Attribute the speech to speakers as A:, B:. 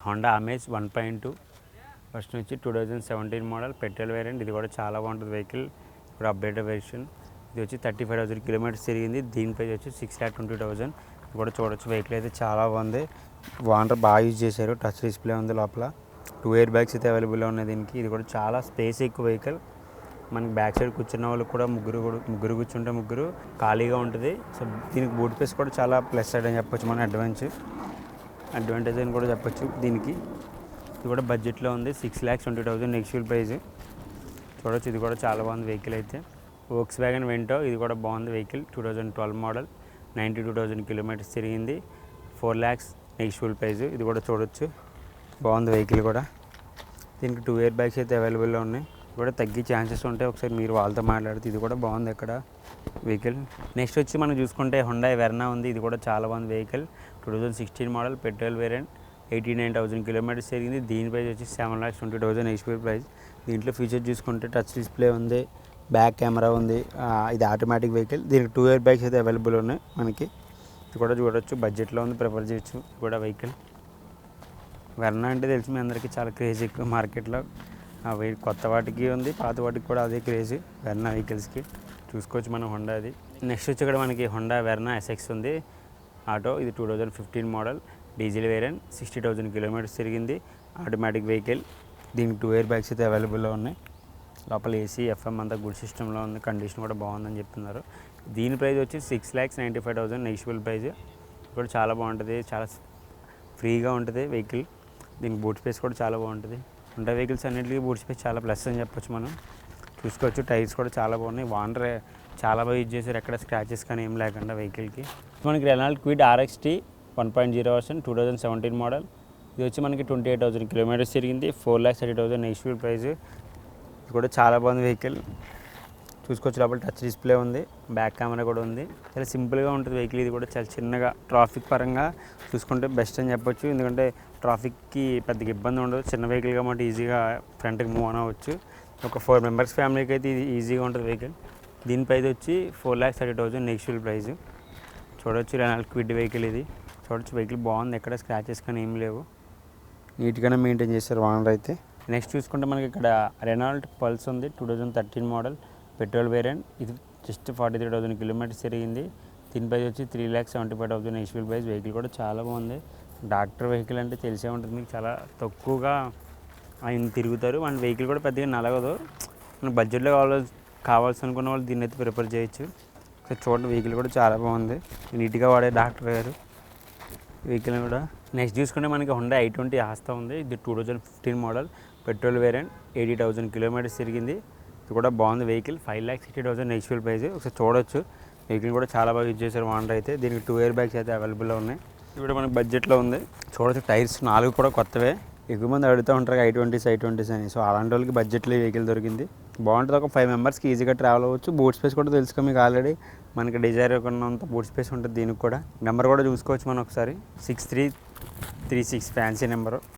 A: Honda amaze 1.2 first నుంచి 2017 model petrol variant. ఇది కూడా చాలా బాగుంటుంది వెహికల్. ఇప్పుడు అప్డేటెడ్ వెర్షన్. ఇది వచ్చి 35,000 కిలోమీటర్స్ తిరిగింది. దీని ప్రైస్ వచ్చి 6,20,000. ఇది కూడా చూడొచ్చు. వెహికల్ అయితే చాలా బాగుంది. వాటర్ బాగా యూజ్ చేశారు. టచ్ డిస్ప్లే ఉంది లోపల. 2 ఎయిర్ బ్యాగ్స్ అయితే అవైలబుల్లో ఉన్నాయి దీనికి. ఇది కూడా చాలా స్పేస్ ఎక్కువ వెహికల్. మనకి బ్యాక్ సైడ్ కూర్చున్న వాళ్ళు కూడా ముగ్గురు కూర్చుంటే ముగ్గురు ఖాళీగా ఉంటుంది. సో దీనికి బూట్ స్పేస్ కూడా చాలా ప్లస్ సైడ్ అని చెప్పొచ్చు. మనం అడ్వాంటేజ్ అని కూడా చెప్పొచ్చు దీనికి. ఇది కూడా బడ్జెట్లో ఉంది. 6,20,000 నెక్స్ట్ ప్రైజ్. చూడొచ్చు. ఇది కూడా చాలా బాగుంది వెహికల్ అయితే. Volkswagen Vento. ఇది కూడా బాగుంది వెహికల్. 2012 మోడల్, 92,000 కిలోమీటర్స్ తిరిగింది. 4 lakhs నెక్స్ట్ ప్రైజ్. ఇది కూడా చూడొచ్చు. బాగుంది వెహికల్ కూడా. దీనికి 2 ఎయిర్ బ్యాగ్స్ అయితే అవైలబుల్లో ఉన్నాయి. కూడా తగ్గే ఛాన్సెస్ ఉంటాయి. ఒకసారి మీరు వాళ్ళతో మాట్లాడితే. ఇది కూడా బాగుంది ఇక్కడ వెహికల్. నెక్స్ట్ వచ్చి మనం చూసుకుంటే హుండాయ్ వెర్నా ఉంది. ఇది కూడా చాలా బాగుంది vehicle. 2016 model petrol variant, 89,000 kilometres తిరిగింది. దీని ప్రైస్ వచ్చి 7,20,000 HP ప్రైస్. దీంట్లో ఫీచర్ చూసుకుంటే టచ్ డిస్ప్లే ఉంది, బ్యాక్ కెమెరా ఉంది. ఇది ఆటోమేటిక్ వెహికల్. దీనికి 2 ఎయిర్ బ్యాగ్స్ అయితే అవైలబుల్ ఉన్నాయి మనకి. ఇది కూడా చూడొచ్చు. బడ్జెట్లో ఉంది. ప్రిఫర్ చేయొచ్చు. ఇది కూడా వెహికల్. వెర్నా అంటే తెలిసి మీ అందరికీ చాలా క్రేజ్ ఎక్కువ మార్కెట్లో. కొత్త వాటికి ఉంది, పాత వాటికి కూడా అదే క్రేజ్ వెర్నా వెహికల్స్కి. చూసుకోవచ్చు మనం హోండా అది. నెక్స్ట్ వచ్చి ఇక్కడ మనకి హోండా వెర్నా SX ఉంది ఆటో. ఇది 2015 మోడల్ డీజిల్ వేరియంట్, 60,000 కిలోమీటర్స్ తిరిగింది. Automatic vehicle. దీనికి 2 ఎయిర్ బ్యాగ్స్ అయితే అవైలబుల్లో ఉన్నాయి. లోపల AC, FM అంతా గుడ్ సిస్టంలో ఉంది. కండిషన్ కూడా బాగుందని చెప్తున్నారు. దీని ప్రైస్ వచ్చి 6,95,000 నెక్స్టబుల్ ప్రైజ్. కూడా చాలా బాగుంటుంది. చాలా ఫ్రీగా ఉంటుంది వెహికల్. దీనికి బూట్ స్పేస్ కూడా చాలా బాగుంటుంది. హోండా వెహికల్స్ అన్నింటికి బూట్ స్పేస్ చాలా ప్లస్ అని చెప్పొచ్చు మనం. చూసుకోవచ్చు. టైర్స్ కూడా చాలా బాగున్నాయి. వాటర్ చాలా బాగా యూజ్ చేశారు. ఎక్కడ స్క్రాచెస్ కానీ ఏం లేకుండా వెహికల్కి. మనకి Renault quid RXT 1.0 version, 2017 model. ఇది వచ్చి మనకి 28,000 కిలోమీటర్స్ తిరిగింది. 4,30,000 నెక్స్ట్ ప్రైజ్. ఇది కూడా చాలా బాగుంది వెహికల్. చూసుకోవచ్చు. లోపల టచ్ డిస్ప్లే ఉంది, బ్యాక్ కెమెరా కూడా ఉంది. చాలా సింపుల్గా ఉంటుంది వెహికల్. ఇది కూడా చాలా చిన్నగా ట్రాఫిక్ పరంగా చూసుకుంటే బెస్ట్ అని చెప్పొచ్చు. ఎందుకంటే ట్రాఫిక్కి పెద్దగా ఇబ్బంది ఉండదు. చిన్న వెహికల్ కాబట్టి ఈజీగా ఫ్రంట్కి మూవ్ ఆన్ అవ్వచ్చు. ఒక 4 మెంబర్స్ ఫ్యామిలీకి అయితే ఇది ఈజీగా ఉంటుంది వెహికల్. దీని ప్రైస్ వచ్చి 4,30,000 నెక్స్ట్ ప్రైజ్. చూడవచ్చు. రెనాల్ట్ క్విడ్ వెహికల్ ఇది. చూడవచ్చు. వెహికల్ బాగుంది. ఎక్కడ స్క్రాచెస్ కానీ ఏం లేవు. నీట్గానే మెయింటైన్ చేస్తారు ఓనర్ అయితే. నెక్స్ట్ చూసుకుంటే మనకి ఇక్కడ రెనాల్ట్ పల్స్ ఉంది. 2013 మోడల్ పెట్రోల్ వేరియంట్. ఇది జస్ట్ 43,000 కిలోమీటర్స్ తిరిగింది. దీని ప్రైస్ వచ్చి 3,75,000 HP ప్రైస్. వెహికల్ కూడా చాలా బాగుంది. డాక్టర్ వెహికల్ అంటే తెలిసే ఉంటుంది మీకు. చాలా తక్కువగా ఆయన తిరుగుతారు. మన వెహికల్ కూడా పెద్దగా నలగదు. మన బడ్జెట్లో కావాల్సి అనుకున్న వాళ్ళు దీన్ని అయితే ప్రిఫర్ చేయొచ్చు. చూడండి. వెహికల్ కూడా చాలా బాగుంది. నీట్గా వాడే డాక్టర్ గారు వెహికల్ కూడా. నెక్స్ట్ చూసుకుంటే మనకి హోండా i20 ఆస్తా ఉంది. ఇది 2015 మోడల్ పెట్రోల్ వేరియంట్, 80,000 కిలోమీటర్స్ తిరిగింది. ఇది కూడా బాగుంది వెహికల్. 5,60,000 next price. ఒకసారి చూడొచ్చు. వెహికల్ కూడా చాలా బాగా యూజ్ చేశారు ఓనర్ అయితే. దీనికి 2 ఎయిర్ బ్యాగ్స్ అయితే అవైలబుల్లో ఉన్నాయి. ఇది కూడా మనకి బడ్జెట్లో ఉంది. చూడొచ్చు. టైర్స్ 4 కూడా కొత్తవే. ఎక్కువ మంది అడుగుతూ ఉంటారు i20s అని. సో అలాంటి వాళ్ళకి బడ్జెట్లో ఈ వెహికల్ దొరికింది. బాగుంటుంది. ఒక 5 మెంబర్స్కి ఈజీగా ట్రావెల్ అవ్వచ్చు. బూట్ స్పేస్ కూడా తెలుసుకో మీకు ఆల్రెడీ. మనకి డిజైర్ కొన్నంత బూట్ స్పేస్ ఉంటుంది దీనికి కూడా. నెంబర్ కూడా చూసుకోవచ్చు మనం ఒకసారి. 6336 ఫ్యాన్సీ నెంబరు.